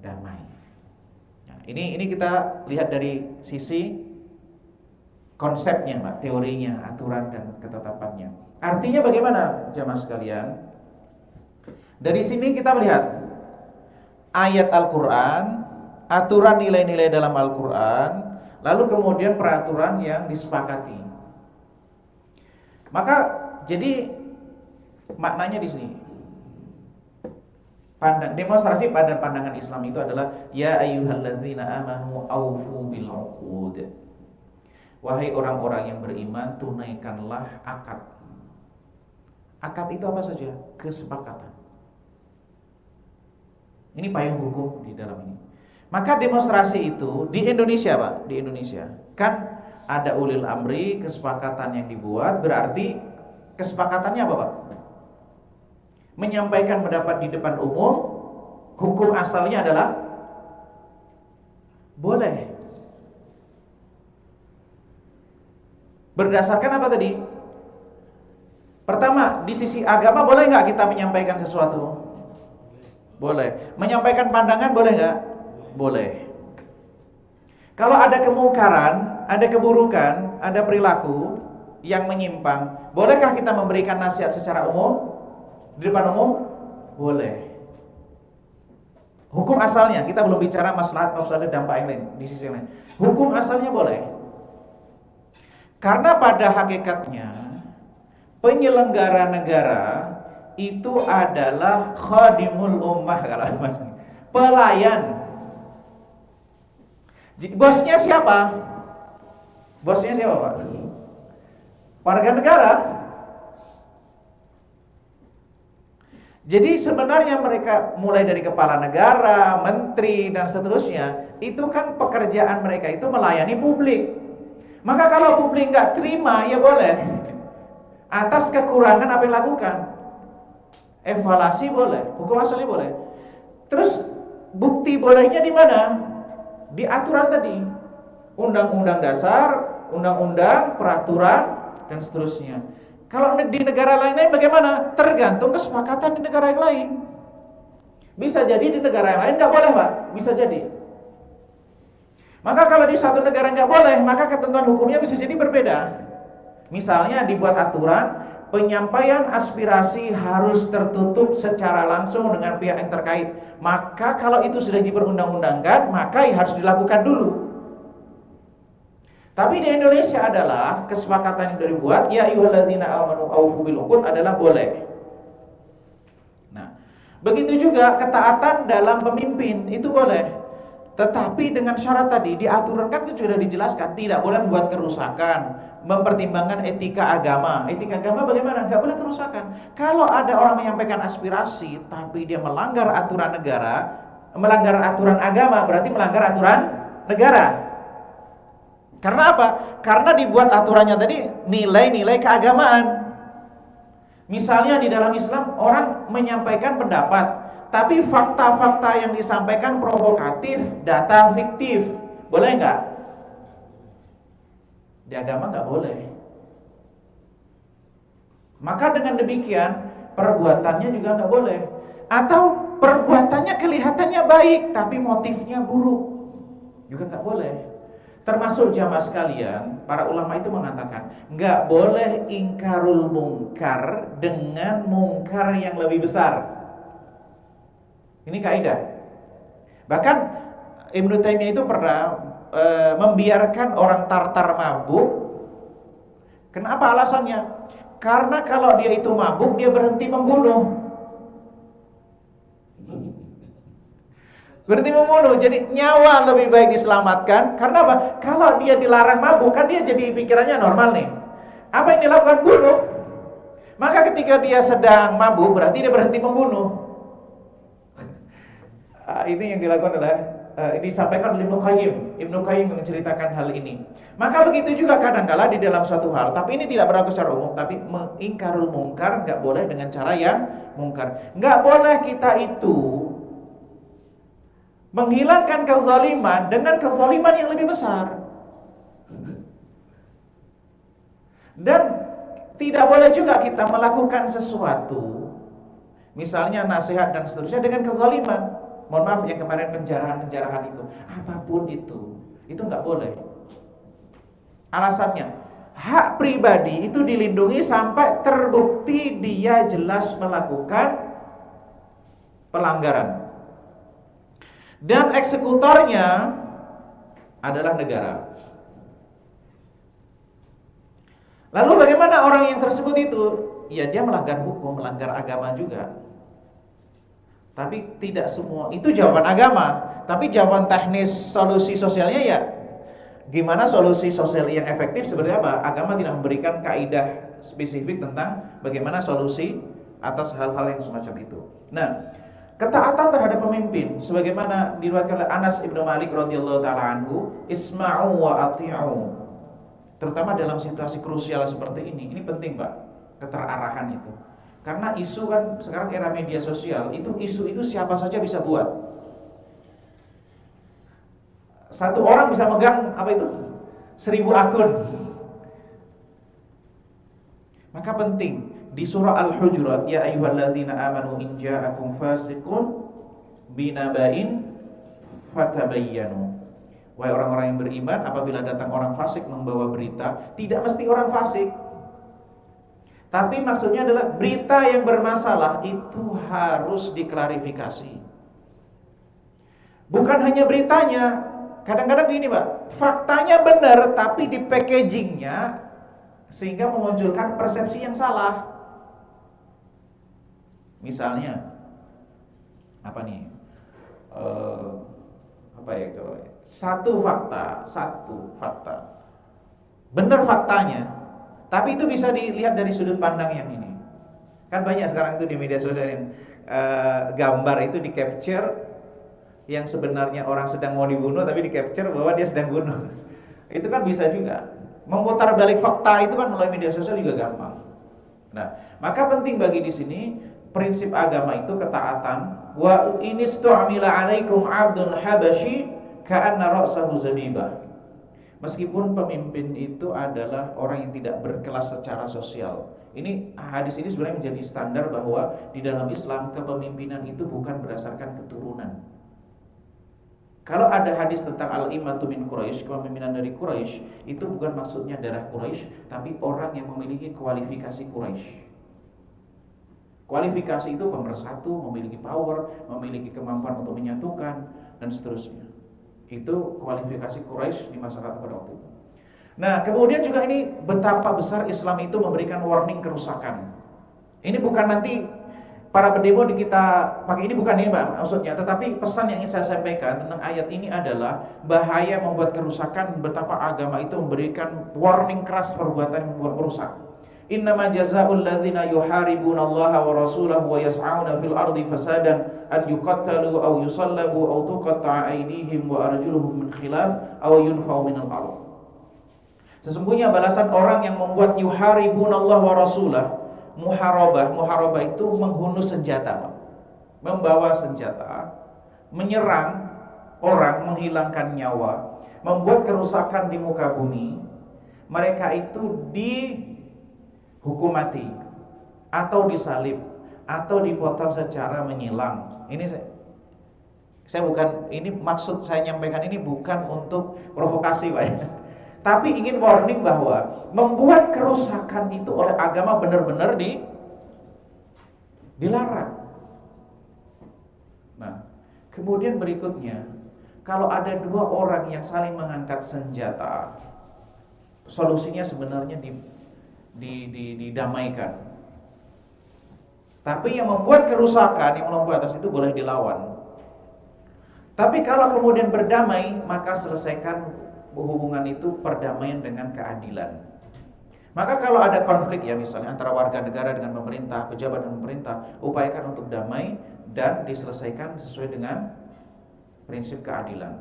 damai. Nah, ini kita lihat dari sisi konsepnya, Pak, teorinya, aturan dan ketetapannya. Artinya bagaimana, jamaah sekalian? Dari sini kita melihat ayat Al-Qur'an, aturan nilai-nilai dalam Al-Qur'an, lalu kemudian peraturan yang disepakati. Maka jadi maknanya di sini. Demonstrasi pada pandangan Islam itu adalah ya ayyuhalladzina amanu aufu bil uqud. Wahai orang-orang yang beriman, tunaikanlah akad. Akad itu apa saja? Kesepakatan. Ini payung hukum di dalam ini. Maka demonstrasi itu di Indonesia, Pak, di Indonesia kan ada ulil amri, kesepakatan yang dibuat, berarti kesepakatannya apa, Pak? Menyampaikan pendapat di depan umum Hukum asalnya adalah boleh. Berdasarkan apa tadi? Pertama, di sisi agama boleh nggak kita menyampaikan sesuatu? Boleh. Menyampaikan pandangan boleh nggak? Boleh. Kalau ada kemungkaran, ada keburukan, ada perilaku yang menyimpang, bolehkah kita memberikan nasihat secara umum? Di depan umum? Boleh. Hukum asalnya, kita belum bicara maslahat mafsadah dampak yang lain, di sisi yang lain. Hukum asalnya boleh. Karena pada hakikatnya penyelenggara negara itu adalah khadimul ummah, kalau bahasa. Pelayan. Bosnya siapa? Bosnya siapa, Pak? Warga negara. Jadi sebenarnya mereka mulai dari kepala negara, menteri dan seterusnya, itu kan pekerjaan mereka itu melayani publik. Maka kalau publik nggak terima, ya boleh. Atas kekurangan apa yang lakukan, evaluasi boleh, hukum asalnya boleh. Terus bukti bolehnya di mana? Di aturan tadi, undang-undang dasar, undang-undang, peraturan dan seterusnya. Kalau di negara lain-lain bagaimana? Tergantung kesepakatan di negara yang lain. Bisa jadi di negara yang lain nggak boleh, Pak. Bisa jadi. Maka kalau di satu negara nggak boleh, maka ketentuan hukumnya bisa jadi berbeda. Misalnya dibuat aturan, penyampaian aspirasi harus tertutup secara langsung dengan pihak yang terkait. Maka kalau itu sudah diperundang-undangkan, maka harus dilakukan dulu. Tapi di Indonesia adalah kesepakatan yang sudah dibuat, ya ayyuhalladzina amanu aufu bil uqud adalah boleh. Nah, begitu juga ketaatan dalam pemimpin itu boleh. Tetapi dengan syarat tadi, di aturan kan itu sudah dijelaskan, tidak boleh membuat kerusakan, mempertimbangkan etika agama. Etika agama bagaimana? Enggak boleh kerusakan. Kalau ada orang menyampaikan aspirasi tapi dia melanggar aturan negara, melanggar aturan agama, berarti melanggar aturan negara. Karena apa? Karena dibuat aturannya tadi nilai-nilai keagamaan. Misalnya di dalam Islam orang menyampaikan pendapat, tapi fakta-fakta yang disampaikan provokatif, data fiktif, boleh nggak? Di agama nggak boleh. Maka dengan demikian perbuatannya juga nggak boleh. Atau perbuatannya kelihatannya baik, tapi motifnya buruk, juga nggak boleh. Termasuk jamaah sekalian, para ulama itu mengatakan nggak boleh ingkarul mungkar dengan mungkar yang lebih besar. Ini kaidah. Bahkan Ibnu Taimiyah itu pernah membiarkan orang Tartar mabuk. Kenapa alasannya? Karena kalau dia itu mabuk, dia berhenti membunuh. Berhenti membunuh, jadi nyawa lebih baik diselamatkan. Karena apa? Kalau dia dilarang mabuk, kan dia jadi pikirannya normal nih. Apa yang dilakukan? Bunuh. Maka ketika dia sedang mabuk, berarti dia berhenti membunuh. Ini yang dilakukan adalah disampaikan oleh Ibnu Qayyim. Ibnu Qayyim menceritakan hal ini. Maka begitu juga kadangkala di dalam suatu hal, tapi ini tidak berlaku secara umum, tapi mengingkarul mungkar nggak boleh dengan cara yang mungkar. Nggak boleh kita itu menghilangkan kezaliman dengan kezaliman yang lebih besar. Dan tidak boleh juga kita melakukan sesuatu, misalnya nasihat dan seterusnya, dengan kezaliman. Mohon maaf yang kemarin penjarahan itu, apapun itu nggak boleh. Alasannya, hak pribadi itu dilindungi sampai terbukti dia jelas melakukan pelanggaran. Dan eksekutornya adalah negara. Lalu bagaimana orang yang tersebut itu? Ya dia melanggar hukum, melanggar agama juga. Tapi tidak semua, itu jawaban agama. Tapi jawaban teknis solusi sosialnya ya gimana solusi sosial yang efektif sebenarnya apa? Agama tidak memberikan kaidah spesifik tentang bagaimana solusi atas hal-hal yang semacam itu. Nah, ketaatan terhadap pemimpin sebagaimana diriwayatkan oleh Anas Ibnu Malik radhiyallahu taala anhu, isma'u wa ati'u. Terutama dalam situasi krusial seperti ini penting, Pak, keterarahan itu. Karena isu kan sekarang era media sosial, isu itu siapa saja bisa buat. Satu orang bisa megang 1000 akun. Maka penting di surah Al-Hujurat, ya ayyuhalladzina amanu in ja'akum fasiqun binaba'in fatabayyanu. Wahai orang-orang yang beriman, apabila datang orang fasik membawa berita, tidak mesti orang fasik. Tapi maksudnya adalah berita yang bermasalah itu harus diklarifikasi. Bukan hanya beritanya. Kadang-kadang gini Pak, faktanya benar tapi di packagingnya sehingga memunculkan persepsi yang salah. Misalnya satu fakta benar faktanya, tapi itu bisa dilihat dari sudut pandang yang ini. Kan banyak sekarang itu di media sosial yang gambar itu di capture yang sebenarnya orang sedang mau dibunuh, tapi di capture bahwa dia sedang bunuh. Itu kan bisa juga. Memutar balik fakta itu kan melalui media sosial juga gampang. Nah, maka penting bagi di sini prinsip agama itu ketaatan. Wa inistu'mila 'alaikum 'abdun habasyi ka'anna ra'sahu zabibah. Meskipun pemimpin itu adalah orang yang tidak berkelas secara sosial. Hadis ini sebenarnya menjadi standar bahwa di dalam Islam kepemimpinan itu bukan berdasarkan keturunan. Kalau ada hadis tentang al-imatu min Quraisy, kepemimpinan dari Quraisy, itu bukan maksudnya darah Quraisy, tapi orang yang memiliki kualifikasi Quraisy. Kualifikasi itu pemersatu, memiliki power, memiliki kemampuan untuk menyatukan, dan seterusnya. Itu kualifikasi Quraisy di masyarakat pada waktu itu. Nah, kemudian juga ini betapa besar Islam itu memberikan warning kerusakan. Ini bukan nanti para pendemo di kita pakai, ini bukan ini Mbak maksudnya, tetapi pesan yang ingin saya sampaikan tentang ayat ini adalah bahaya membuat kerusakan, betapa agama itu memberikan warning keras perbuatan yang membuat merusak. Innama jazaa'ul ladzina yuharibunallaha wa rasulahu wa yas'auna fil ardi fasadan an yuqattalu aw yusallabu aw tuqatta'a aydihim wa arjuluhum min khilaf aw yunfau minal ardh. Sesungguhnya balasan orang yang membuat yuharibunallaha wa rasulahu, muharabah itu menghunus senjata, membawa senjata, menyerang orang, menghilangkan nyawa, membuat kerusakan di muka bumi. Mereka itu dihukum mati, atau disalib, atau dipotong secara menyilang. Ini saya bukan, ini maksud saya nyampaikan ini bukan untuk provokasi Pak ya. Tapi ingin warning bahwa membuat kerusakan itu oleh agama benar-benar dilarang. Nah, kemudian berikutnya, kalau ada dua orang yang saling mengangkat senjata, solusinya sebenarnya didamaikan. Tapi yang membuat kerusakan, yang membuat atas itu boleh dilawan. Tapi kalau kemudian berdamai, maka selesaikan hubungan itu perdamaian dengan keadilan. Maka kalau ada konflik ya misalnya antara warga negara dengan pemerintah, pejabat dengan pemerintah, upayakan untuk damai dan diselesaikan sesuai dengan prinsip keadilan.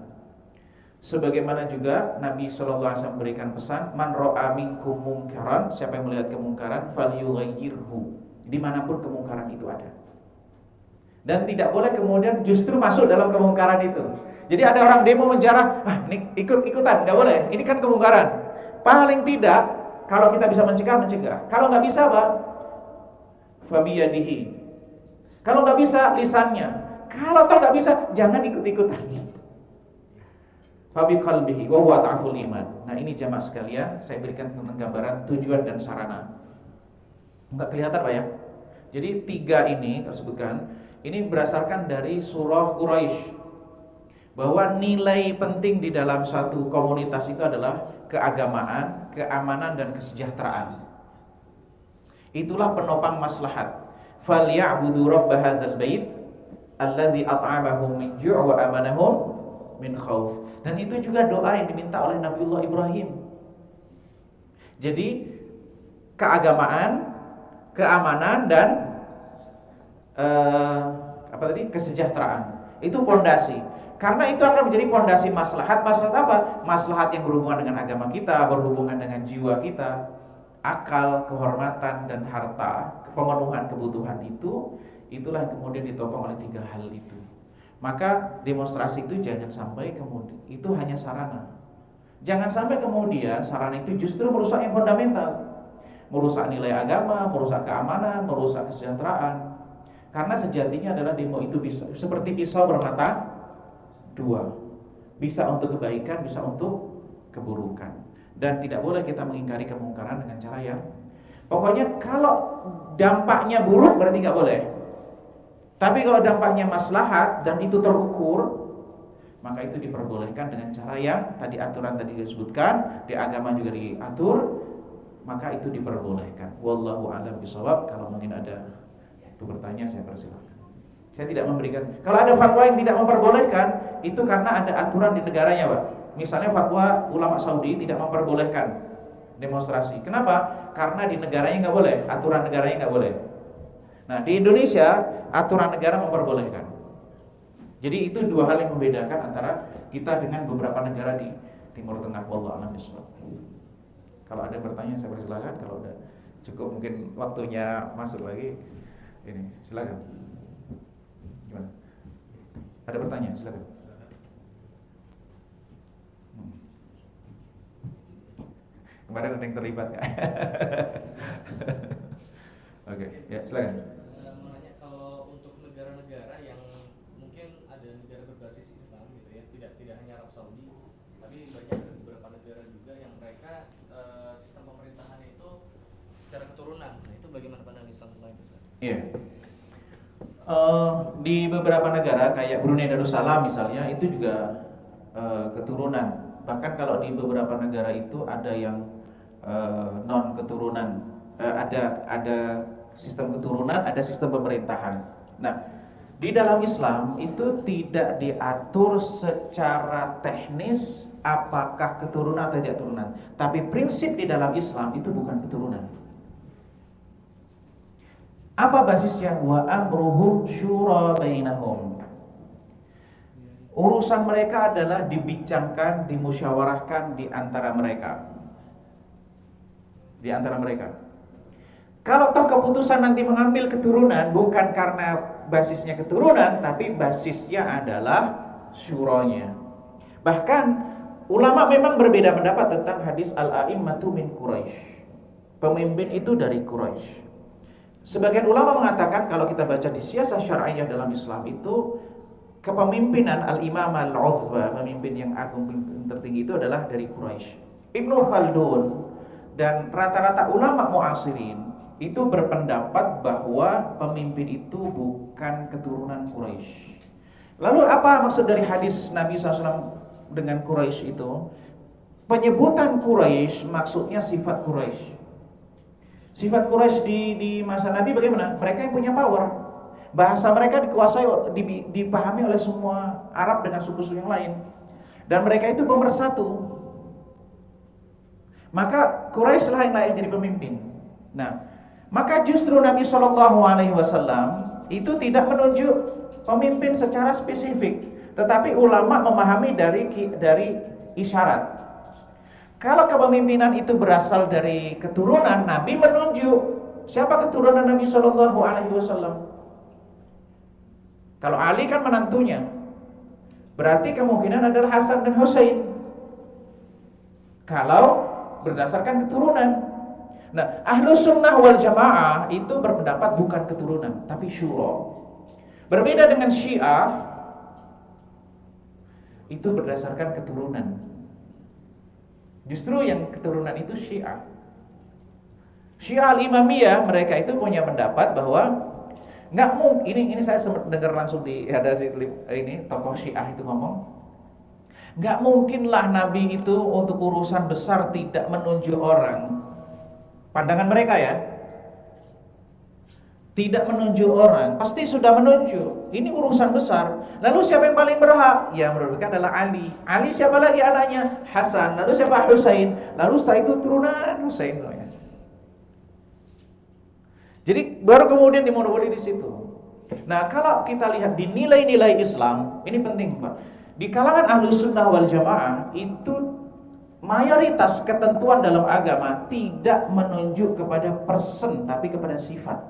Sebagaimana juga Nabi SAW memberikan pesan, man ra'a minkum munkaran, siapa yang melihat kemungkaran, falyughayyirhu, dimanapun kemungkaran itu ada. Dan tidak boleh kemudian justru masuk dalam kemungkaran itu. Jadi ada orang demo menjarah, ini ikut-ikutan, nggak boleh. Ini kan kemungkaran. Paling tidak, kalau kita bisa mencegah. Kalau nggak bisa, Pak, fabiyadihi. Kalau nggak bisa, lisannya. Kalau toh nggak bisa, jangan ikut-ikutan. Fabiqalbihi, wa huwa ta'ful iman. Nah ini jamaah sekalian, saya berikan gambaran tujuan dan sarana. Nggak kelihatan, Pak ya? Jadi 3 ini tersebutkan, ini berdasarkan dari surah Quraisy. Bahwa nilai penting di dalam suatu komunitas itu adalah keagamaan, keamanan dan kesejahteraan. Itulah penopang maslahat. Falya'budu rabb hadzal bait alladzi at'amahum min ju' wa amanahum min khauf. Dan itu juga doa yang diminta oleh Nabiullah Ibrahim. Jadi keagamaan, keamanan dan kesejahteraan. Itu pondasi. Karena itu akan menjadi pondasi maslahat. Maslahat apa? Maslahat yang berhubungan dengan agama kita, berhubungan dengan jiwa kita. akal, kehormatan, dan harta, pemenuhan kebutuhan itulah yang kemudian ditopang oleh 3 hal itu. Maka demonstrasi itu jangan sampai kemudian itu hanya sarana. Jangan sampai kemudian sarana itu justru merusak yang fundamental, merusak nilai agama, merusak keamanan, merusak kesejahteraan. Karena sejatinya adalah demo itu bisa seperti pisau bermata dua, bisa untuk kebaikan, bisa untuk keburukan. Dan tidak boleh kita mengingkari kemungkaran dengan cara yang pokoknya kalau dampaknya buruk berarti nggak boleh. Tapi kalau dampaknya maslahat dan itu terukur, maka itu diperbolehkan dengan cara yang tadi aturan tadi disebutkan, di agama juga diatur, maka itu diperbolehkan. Wallahu a'lam bishawab. Kalau mungkin ada itu bertanya, saya persilakan. Saya tidak memberikan. Kalau ada fatwa yang tidak memperbolehkan, itu karena ada aturan di negaranya, Pak. Misalnya fatwa ulama Saudi tidak memperbolehkan demonstrasi. Kenapa? Karena di negaranya nggak boleh, aturan negaranya nggak boleh. Nah, di Indonesia aturan negara memperbolehkan. Jadi itu 2 hal yang membedakan antara kita dengan beberapa negara di Timur Tengah. Wallahu a'lam bishawab. Kalau ada bertanya, saya persilakan. Kalau udah cukup mungkin waktunya masuk lagi. Ini, silakan. Gimana? Ada pertanyaan, silakan. Kemarin ada yang terlibat nggak? Oke, ya silakan. Menanya kalau untuk negara-negara yang mungkin ada negara berbasis Islam gitu ya, tidak hanya Arab Saudi, tapi banyak beberapa negara juga yang mereka sistem pemerintahannya itu secara keturunan. Nah, itu bagaimana pandangan Islam tentang itu? Iya. Di beberapa negara kayak Brunei Darussalam misalnya itu juga keturunan. Bahkan kalau di beberapa negara itu ada yang non keturunan, ada sistem keturunan, ada sistem pemerintahan. Nah, di dalam Islam itu tidak diatur secara teknis apakah keturunan atau tidak keturunan. Tapi prinsip di dalam Islam itu bukan keturunan. Apa basisnya? Wa amruhum syura bainahum. Urusan mereka adalah dibincangkan, dimusyawarahkan di antara mereka. Di antara mereka. Kalau toh keputusan nanti mengambil keturunan bukan karena basisnya keturunan, tapi basisnya adalah syuranya. Bahkan ulama memang berbeda pendapat tentang hadis al-a'immatu min Quraisy. Pemimpin itu dari Quraisy. Sebagian ulama mengatakan kalau kita baca di siasah syar'iyyah dalam Islam itu kepemimpinan al-imam al-uzba, pemimpin yang agung, pemimpin tertinggi itu adalah dari Quraisy. Ibnu Khaldun dan rata-rata ulama mu'asirin itu berpendapat bahwa pemimpin itu bukan keturunan Quraisy. Lalu apa maksud dari hadis Nabi SAW dengan Quraisy itu? Penyebutan Quraisy maksudnya sifat Quraisy. Sifat Quraisy di masa Nabi bagaimana? Mereka yang punya power. Bahasa mereka dikuasai, dipahami oleh semua Arab dengan suku-suku yang lain. Dan mereka itu pemersatu. Maka Quraisy lah yang layak jadi pemimpin. Nah, maka justru Nabi SAW itu tidak menunjuk pemimpin secara spesifik, tetapi ulama memahami dari isyarat. Kalau kepemimpinan itu berasal dari keturunan, Nabi menunjuk siapa keturunan Nabi SAW. Kalau Ali kan menantunya, berarti kemungkinan adalah Hasan dan Husain. Kalau berdasarkan keturunan. Nah, Ahlus Sunnah wal Jamaah itu berpendapat bukan keturunan, tapi syura. Berbeda dengan Syiah, itu berdasarkan keturunan. Justru yang keturunan itu Syiah. Syiah al-Imamiyah, mereka itu punya pendapat bahwa nggak mungkin, ini saya sempat dengar langsung di ini tokoh Syiah itu ngomong, nggak mungkinlah Nabi itu untuk urusan besar tidak menunjuk orang. Pandangan mereka ya, tidak menunjuk orang, pasti sudah menunjuk. Ini urusan besar. Lalu siapa yang paling berhak? Ya menurut mereka adalah Ali. Ali siapa lagi anaknya? Hasan. Lalu siapa? Husain. Lalu setelah itu turunan Husain. Jadi baru kemudian dimonopoli di situ. Nah, kalau kita lihat di nilai-nilai Islam, ini penting Pak. Di kalangan Ahlus Sunnah wal Jamaah itu mayoritas ketentuan dalam agama tidak menunjuk kepada person tapi kepada sifat.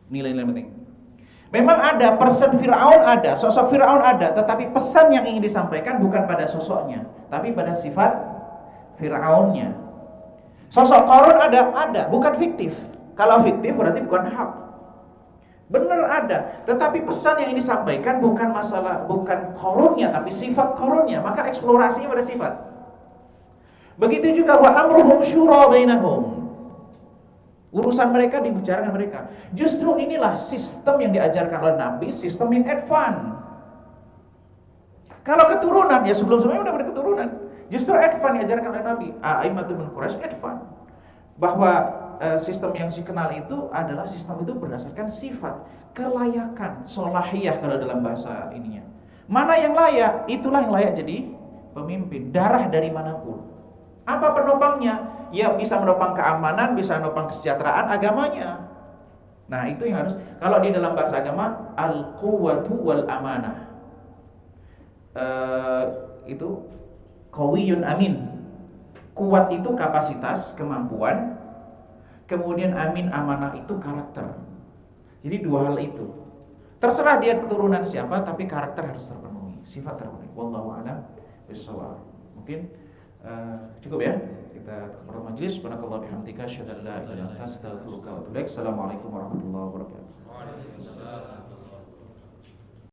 Nilai-nilai penting. Memang ada person Fir'aun, ada sosok Fir'aun ada, tetapi pesan yang ingin disampaikan bukan pada sosoknya, tapi pada sifat Fir'aunnya. Sosok Qarun ada, bukan fiktif. Kalau fiktif berarti bukan hak. Benar ada, tetapi pesan yang disampaikan bukan masalah, bukan Qarunnya, tapi sifat Qarunnya. Maka eksplorasinya pada sifat. Begitu juga wa amruhum syura bainahum. Urusan mereka dibicarakan mereka. Justru inilah sistem yang diajarkan oleh Nabi, sistem yang advance. Kalau keturunan, ya sebelum-sebelumnya udah berketurunan. Justru advance diajarkan oleh Nabi. A'immatul min Quraisy advance. Bahwa sistem yang dikenal itu adalah sistem itu berdasarkan sifat, kelayakan, solahiyah kalau dalam bahasa ininya. Mana yang layak, itulah yang layak jadi pemimpin. Darah dari manapun. Apa penopangnya? Ya bisa menopang keamanan, bisa menopang kesejahteraan agamanya. Nah itu yang harus, kalau di dalam bahasa agama, al-quwwatu wal amanah. Itu qawiyun amin. Kuat itu kapasitas, kemampuan. Kemudian amin, amanah itu karakter. Jadi dua hal itu. Terserah dia keturunan siapa, tapi karakter harus terpenuhi, sifat terpenuhi. Wallahu a'lam bishawab. Mungkin cukup ya. Kita kepada majelis. Subhanakallah bihamdika asyhadu an la ilaha illa anta astaghfiruka wa atubu ilaik. Assalamualaikum warahmatullahi wabarakatuh. Waalaikumsalam.